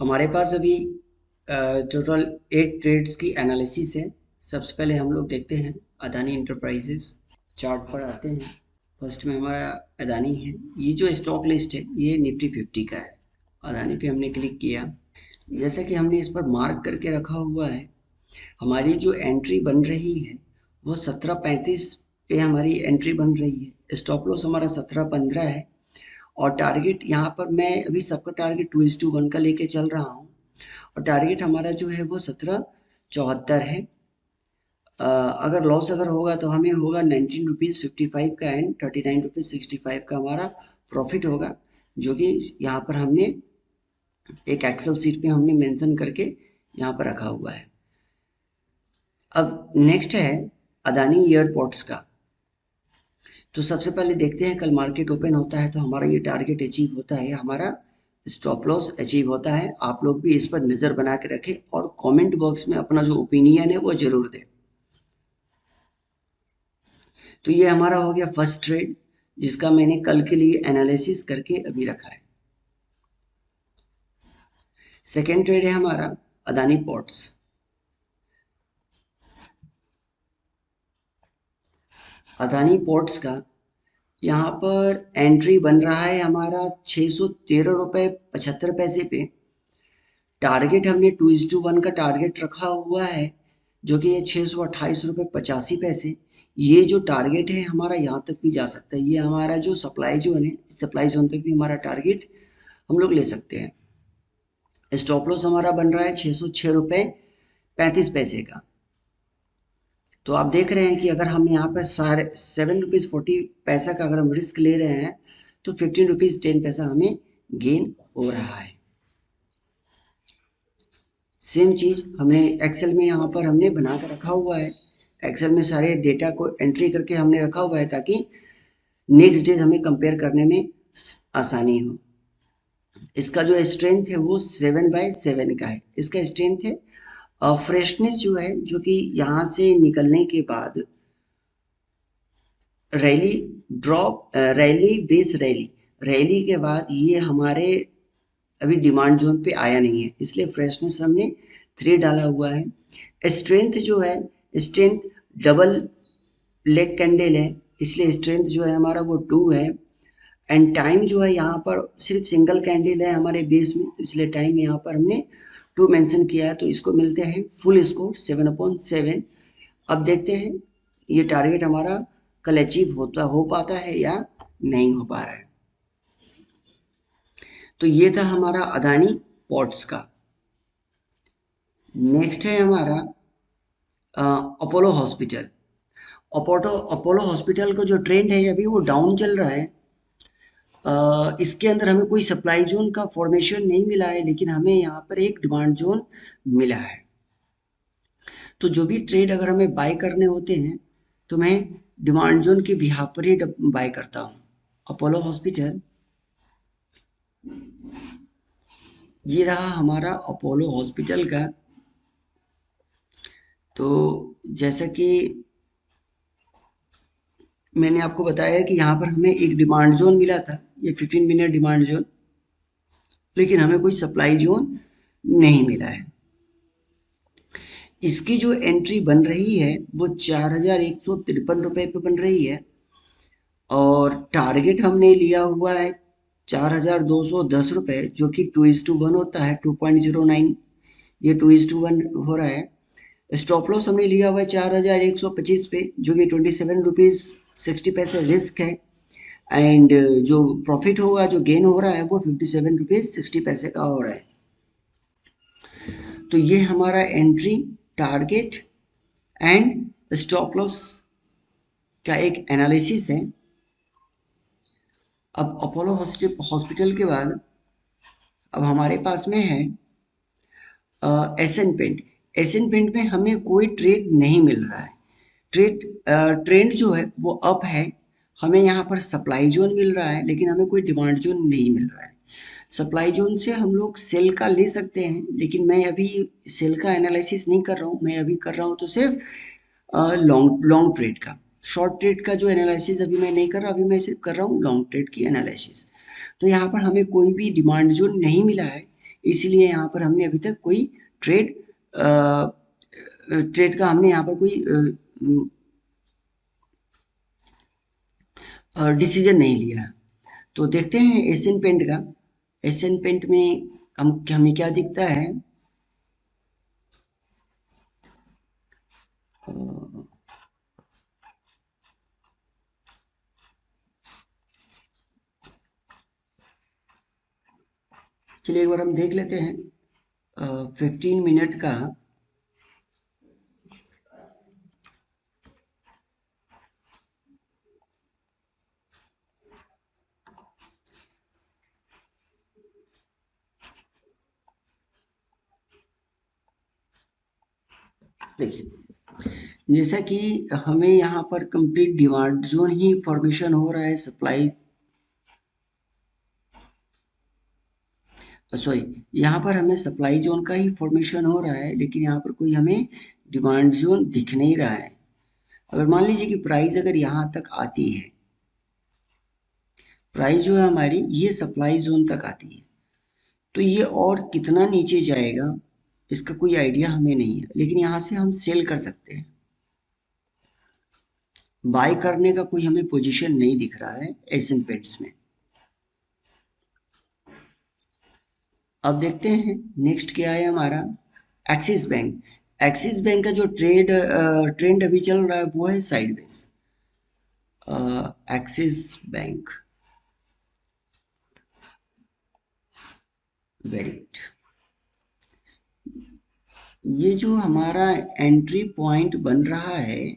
हमारे पास अभी total 8 trades की एनालिसिस है। सबसे पहले हम लोग देखते हैं अदानी इंटरप्राइजेस। चार्ट पर आते हैं। फर्स्ट में हमारा अदानी है। ये जो स्टॉक लिस्ट है ये निफ्टी 50 का है। अदानी पे हमने क्लिक किया। जैसा कि हमने इस पर मार्क करके रखा हुआ है, हमारी जो एंट्री बन रही है वो 17.35 पे हमारी एंट्री बन रही है। स्टॉप लॉस हमारा 17.15 है और टारगेट यहाँ पर मैं अभी सबका टारगेट 2:1 का लेके चल रहा हूँ और टारगेट हमारा जो है वो 17.74 है। अगर लॉस अगर होगा तो हमें होगा 19 रुपीज़ 55 का एंड 39 रुपीज़ 65 का हमारा प्रॉफिट होगा, जो कि यहाँ पर हमने एक एक्सेल सीट पे हमने मेंशन करके यहाँ पर रखा हुआ है। अब नेक्स्ट है अदानी एयरपोर्ट्स का। तो सबसे पहले देखते हैं कल मार्केट ओपन होता है तो हमारा ये टारगेट अचीव होता है, हमारा स्टॉप लॉस अचीव होता है। आप लोग भी इस पर नज़र बना के रखें और कमेंट बॉक्स में अपना जो ओपिनियन है वो ज़रूर दें। तो ये हमारा हो गया फर्स्ट ट्रेड, जिसका मैंने कल के लिए एनालिसिस करके अभी रखा है। सेकेंड ट्रेड है हमारा अदानी पोर्ट्स। अदानी पोर्ट्स का यहाँ पर एंट्री बन रहा है हमारा 613 रुपये 75 पैसे पे। टारगेट हमने 2:1 का टारगेट रखा हुआ है, जो कि ये 628 रुपये 85 पैसे। ये जो टारगेट है हमारा यहाँ तक भी जा सकता है। ये हमारा जो सप्लाई जोन है, सप्लाई जोन तक भी हमारा टारगेट हम लोग ले सकते हैं। स्टॉप लॉस हमारा बन रहा है 606 रुपये 35 पैसे का। तो आप देख रहे हैं कि अगर हम यहाँ पर सारे 7 रुपीज़ 40 पैसा का अगर हम रिस्क ले रहे हैं तो 15 रुपीज़ 10 पैसा हमें गेन हो रहा है। सेम चीज़ हमने एक्सेल में यहाँ पर हमने बना कर रखा हुआ है। एक्सेल में सारे डेटा को एंट्री करके हमने रखा हुआ है ताकि नेक्स्ट डे हमें कंपेयर करने में आसानी हो। इसका जो स्ट्रेंथ है वो 7/7 का है। इसका स्ट्रेंथ है फ्रेशनेस जो है, जो कि यहाँ से निकलने के बाद rally drop, rally base rally के बाद ये हमारे अभी डिमांड जोन पे आया नहीं है, इसलिए फ्रेशनेस हमने 3 डाला हुआ है। स्ट्रेंथ जो है, स्ट्रेंथ डबल लेग कैंडल है, इसलिए स्ट्रेंथ जो है हमारा वो 2 है। एंड टाइम जो है यहाँ पर सिर्फ सिंगल कैंडल है हमारे बेस में, तो इसलिए टाइम यहाँ पर हमने 2 मेंशन किया है। तो इसको मिलते हैं फुल स्कोर 7/7। अब देखते हैं ये टारगेट हमारा कल अचीव हो पाता है या नहीं हो पा रहा है। तो ये था हमारा अदानी पोर्ट्स का। नेक्स्ट है हमारा अपोलो हॉस्पिटल। अपोलो हॉस्पिटल का जो ट्रेंड है अभी वो डाउन चल रहा है। इसके अंदर हमें कोई सप्लाई जोन का फॉर्मेशन नहीं मिला है, लेकिन हमें यहाँ पर एक डिमांड जोन मिला है। तो जो भी ट्रेड अगर हमें बाय करने होते हैं तो मैं डिमांड जोन के बिहाफ पर ही बाय करता हूँ। अपोलो हॉस्पिटल, ये रहा हमारा अपोलो हॉस्पिटल का। तो जैसा कि मैंने आपको बताया कि यहाँ पर हमें एक डिमांड जोन मिला था, ये 15 मिनट डिमांड जोन, लेकिन हमें कोई सप्लाई जोन नहीं मिला है। इसकी जो एंट्री बन रही है वो 4,153 रुपये पे बन रही है और टारगेट हमने लिया हुआ है 4,210 रुपये, जो कि 2:1 होता है, 2.09। ये 2:1 हो रहा है। स्टॉप लॉस हमने लिया हुआ है 4,125 पे, जो कि 27 रुपीज़ 60 पैसे रिस्क है। एंड जो प्रॉफिट होगा, जो गेन हो रहा है वो 57 रुपीज़ 60 पैसे का हो रहा है। तो ये हमारा entry, target and stop loss का एक एनालिसिस है। अब अपोलो हॉस्पिटल के बाद अब हमारे पास में है एशियन पेंट। एशियन पेंट में हमें कोई ट्रेड नहीं मिल रहा है। ट्रेंड जो है वो अप है। हमें यहाँ पर सप्लाई जोन मिल रहा है, लेकिन हमें कोई डिमांड जोन नहीं मिल रहा है। सप्लाई जोन से हम लोग सेल का ले सकते हैं, लेकिन मैं अभी सेल का एनालिसिस नहीं कर रहा हूँ। मैं अभी कर रहा हूँ तो सिर्फ लॉन्ग ट्रेड का। शॉर्ट ट्रेड का जो एनालिसिस अभी मैं नहीं कर रहा, अभी मैं सिर्फ कर रहा हूँ लॉन्ग ट्रेड की एनालिसिस। तो यहाँ पर हमें कोई भी डिमांड जोन नहीं मिला है, इसलिए यहाँ पर हमने अभी तक कोई ट्रेड का हमने यहाँ पर कोई डिसीजन नहीं लिया। तो देखते हैं एशियन पेंट का। एशियन पेंट में हमें क्या दिखता है, चलिए एक बार हम देख लेते हैं 15 मिनट का। देखिए जैसा कि हमें यहाँ पर कंप्लीट डिमांड जोन ही फॉर्मेशन हो रहा है, सप्लाई सॉरी यहाँ पर हमें सप्लाई जोन का ही फॉर्मेशन हो रहा है, लेकिन यहाँ पर कोई हमें डिमांड जोन दिख नहीं रहा है। अगर मान लीजिए कि प्राइस अगर यहाँ तक आती है, प्राइस जो है हमारी ये सप्लाई जोन तक आती है, तो ये और कितना नीचे जाएगा इसका कोई आइडिया हमें नहीं है, लेकिन यहाँ से हम सेल कर सकते हैं। बाय करने का कोई हमें पोजीशन नहीं दिख रहा है एशियन पेंट्स में। अब देखते हैं नेक्स्ट क्या है हमारा, एक्सिस बैंक। एक्सिस बैंक का जो ट्रेंड अभी चल रहा है वो है sideways. Axis bank, very good. ये जो हमारा एंट्री पॉइंट बन रहा है,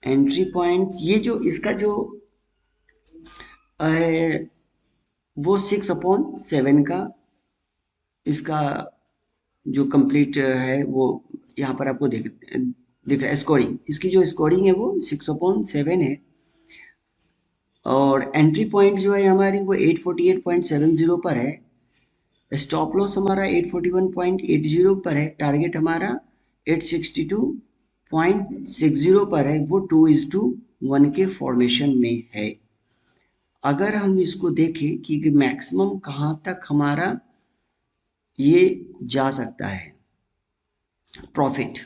एंट्री पॉइंट ये जो इसका जो वो 6/7 का इसका जो कंप्लीट है वो यहाँ पर आपको दिख रहा है। स्कोरिंग, इसकी जो स्कोरिंग है वो 6/7 है, और एंट्री पॉइंट जो है हमारी वो 848.70 पर है। स्टॉप लॉस हमारा 841.80 पर है। टारगेट हमारा 862.60 पर है। वो 2:1 के फॉर्मेशन में है। अगर हम इसको देखें कि मैक्सिमम कहाँ तक हमारा ये जा सकता है प्रॉफिट,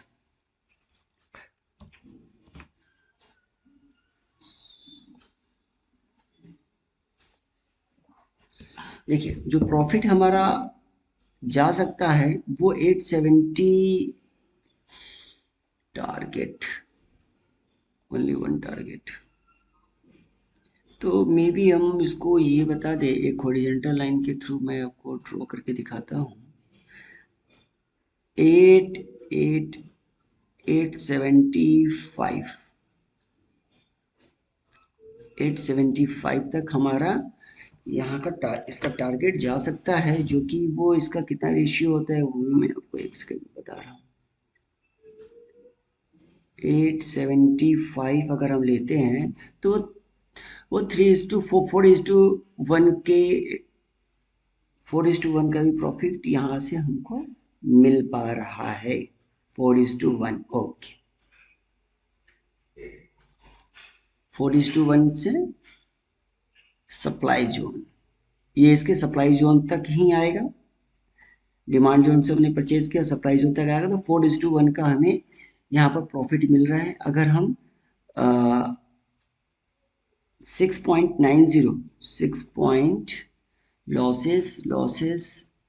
देखिए जो प्रॉफिट हमारा जा सकता है वो 870 टारगेट, ओनली वन टारगेट। तो मे बी हम इसको ये बता दें, एक हॉरिजॉन्टल लाइन के थ्रू मैं आपको ड्रॉ करके दिखाता हूँ। 875 875 तक हमारा यहाँ का इसका टारगेट जा सकता है, जो कि वो इसका कितना रेशियो होता है वो भी मैं आपको एक सेकंड बता रहा हूँ। 875 अगर हम लेते हैं तो वो 3:4 के 4:1 का भी प्रॉफिट यहाँ से हमको मिल पा रहा है। 4:1, ओके। 4:1 से सप्लाई जोन, ये इसके सप्लाई जोन तक ही आएगा। डिमांड जोन से हमने परचेज किया, सप्लाई जोन तक आएगा, तो 4:1 का हमें यहाँ पर प्रॉफिट मिल रहा है। अगर हम 6.90 लॉसेस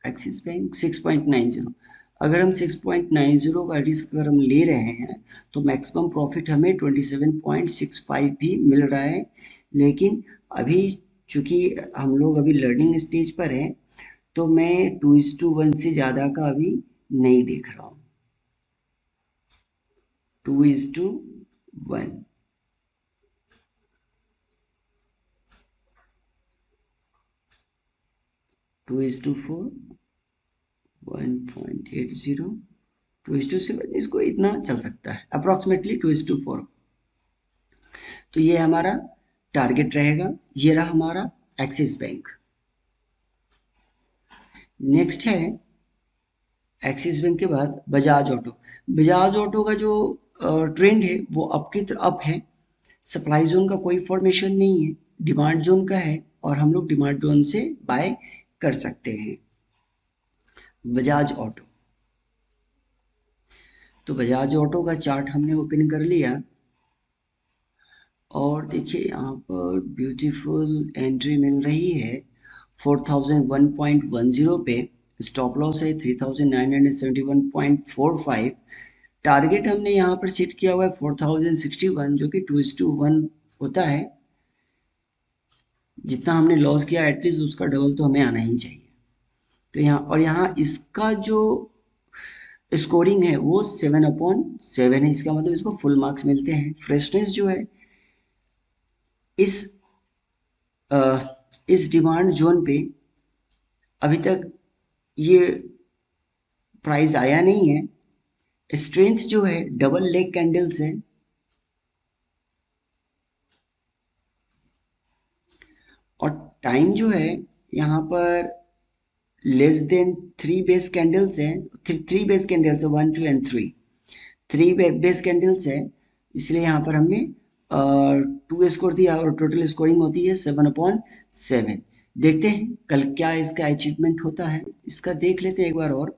एक्सिस बैंक 6.90, अगर हम 6.90 का रिस्क अगर हम ले रहे हैं तो मैक्सिमम प्रॉफिट हमें 27.65 भी मिल रहा है। लेकिन अभी चूंकि हम लोग अभी लर्निंग स्टेज पर हैं, तो मैं 2:1 से ज़्यादा का अभी नहीं देख रहा हूँ। 2:1, 2:4, 1.80, 2:7, इसको इतना चल सकता है अप्रॉक्सीमेटली 2:4। तो ये हमारा टारगेट रहेगा। ये रहा हमारा एक्सिस बैंक। नेक्स्ट है एक्सिस बैंक के बाद बजाज ऑटो। बजाज ऑटो का जो ट्रेंड है वो अप की तरफ अप है। सप्लाई जोन का कोई फॉर्मेशन नहीं है, डिमांड जोन का है, और हम लोग डिमांड जोन से बाय कर सकते हैं। बजाज ऑटो। तो बजाज ऑटो का चार्ट हमने ओपन कर लिया और देखिए यहाँ पर ब्यूटीफुल एंट्री मिल रही है 4001.10 पे। स्टॉप लॉस है 3971.45। टारगेट हमने यहाँ पर सेट किया हुआ है 4061, जो कि 2:1 होता है। जितना हमने लॉस किया एटलीस्ट उसका डबल तो हमें आना ही चाहिए। तो यहाँ और यहाँ इसका जो स्कोरिंग है वो 7/7 है। इसका मतलब इसको फुल मार्क्स मिलते हैं। फ्रेशनेस जो है इस अ, इस डिमांड जोन पे अभी तक ये प्राइस आया नहीं है। स्ट्रेंथ जो है डबल लेग कैंडल्स है और टाइम जो है यहाँ पर लेस देन 3 बेस कैंडल्स है। 3 बेस कैंडल्स है, 1 2 एंड 3। 3 बेस कैंडल्स है, इसलिए यहाँ पर हमने 2 स्कोर दिया और टोटल स्कोरिंग होती है 7/7। देखते हैं कल क्या इसका अचीवमेंट होता है, इसका देख लेते हैं एक बार और।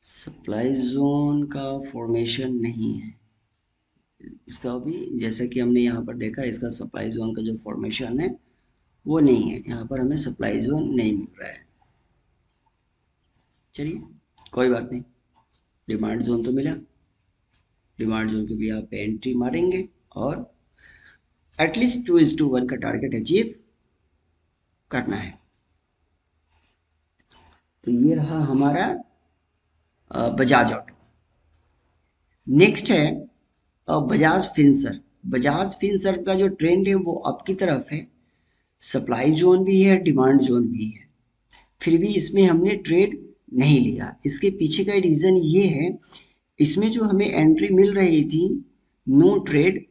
सप्लाई जोन का फॉर्मेशन नहीं है इसका भी, जैसा कि हमने यहाँ पर देखा इसका सप्लाई जोन का जो फॉर्मेशन है वो नहीं है। यहाँ पर हमें सप्लाई जोन नहीं मिल रहा है। चलिए कोई बात नहीं, डिमांड जोन तो मिला। डिमांड जोन के भी आप एंट्री मारेंगे और एटलीस्ट 2:1 का टारगेट अचीव करना है। तो ये रहा हमारा बजाज ऑटो। नेक्स्ट है बजाज फिंसर। बजाज फिंसर का जो ट्रेंड है वो अप की तरफ है। सप्लाई जोन भी है, डिमांड जोन भी है, फिर भी इसमें हमने ट्रेड नहीं लिया। इसके पीछे का रीज़न ये है, इसमें जो हमें एंट्री मिल रही थी no trade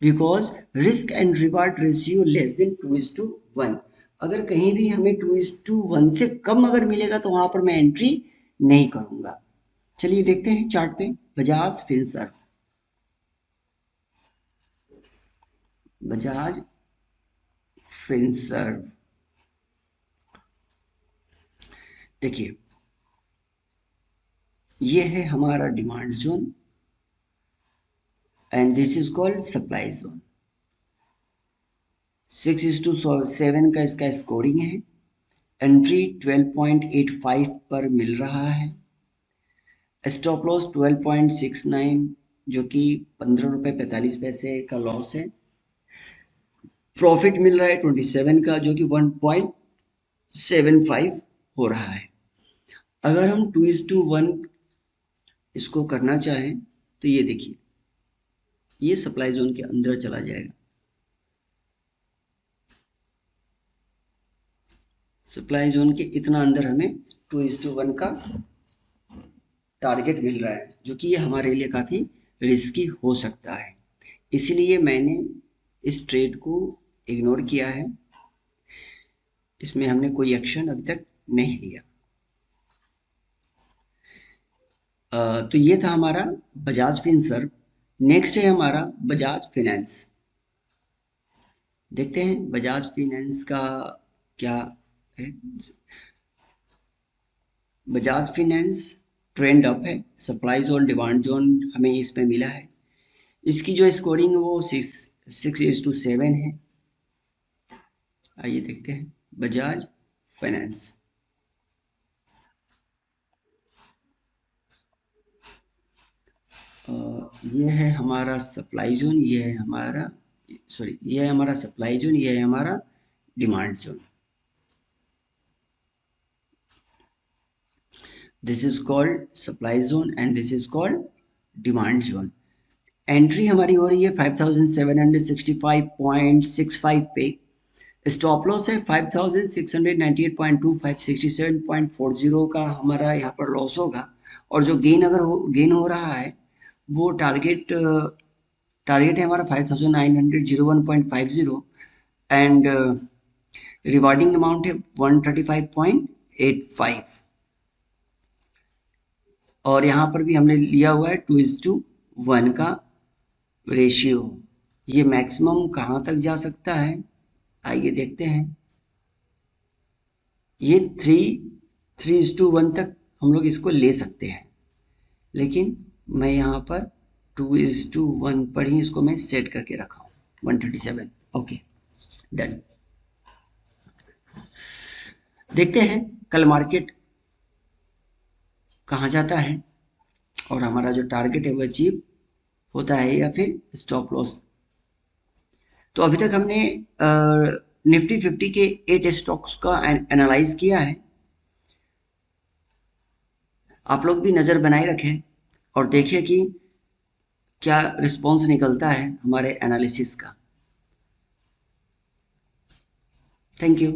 because risk and reward ratio less than 2:1। अगर कहीं भी हमें 2:1 से कम अगर मिलेगा तो वहां पर मैं एंट्री नहीं करूंगा। चलिए देखते हैं चार्ट पे बजाज फिंसर्व। बजाज फिंसर्व देखिए, ये है हमारा demand zone and this is called supply zone. 6:7 का इसका स्कोरिंग है। एंट्री 12.85 पर मिल रहा है। स्टॉप लॉस 12.69, जो कि 15 रुपये 45 पैसे का लॉस है। प्रॉफिट मिल रहा है 27 का, जो कि 1.75 हो रहा है। अगर हम 2:1 इसको करना चाहें तो ये देखिए, ये सप्लाई जोन के अंदर चला जाएगा। सप्लाई जोन के इतना अंदर हमें 2:1 का टारगेट मिल रहा है, जो कि ये हमारे लिए काफ़ी रिस्की हो सकता है। इसलिए मैंने इस ट्रेड को इग्नोर किया है। इसमें हमने कोई एक्शन अभी तक नहीं लिया। तो ये था हमारा बजाज फिनसर्व। नेक्स्ट है हमारा बजाज फाइनेंस। देखते हैं बजाज फाइनेंस का क्या है। बजाज फाइनेंस ट्रेंड अप है। सप्लाई जोन डिमांड जोन हमें इसमें मिला है। इसकी जो स्कोरिंग है वो 6:7 है। आइए देखते हैं बजाज फाइनेंस। ये है हमारा सप्लाई जोन, ये है हमारा सॉरी ये है हमारा सप्लाई जोन, ये है हमारा demand zone. This is called supply zone and this is called demand zone. Entry हमारी हो रही है 5765.65 पे। स्टॉप लॉस है 5698.25, 67.40 का हमारा यहाँ पर लॉस होगा। और जो गेन अगर गेन हो रहा है वो टारगेट टारगेट है हमारा 5900 01.50 एंड रिवार्डिंग अमाउंट है 135.85 और यहाँ पर भी हमने लिया हुआ है 2:1 का रेशियो। ये मैक्सिमम कहाँ तक जा सकता है आइए देखते हैं। ये 3:1 तक हम लोग इसको ले सकते हैं, लेकिन मैं यहाँ पर 2:1 पर ही इसको मैं सेट करके रखा हूँ 137। Okay done. देखते हैं कल मार्केट कहाँ जाता है और हमारा जो टारगेट है वो अचीव होता है या फिर स्टॉप लॉस। तो अभी तक हमने निफ्टी 50 के 8 स्टॉक्स का एनालाइज किया है। आप लोग भी नज़र बनाए रखें और देखिए कि क्या रिस्पॉन्स निकलता है हमारे एनालिसिस का। Thank you.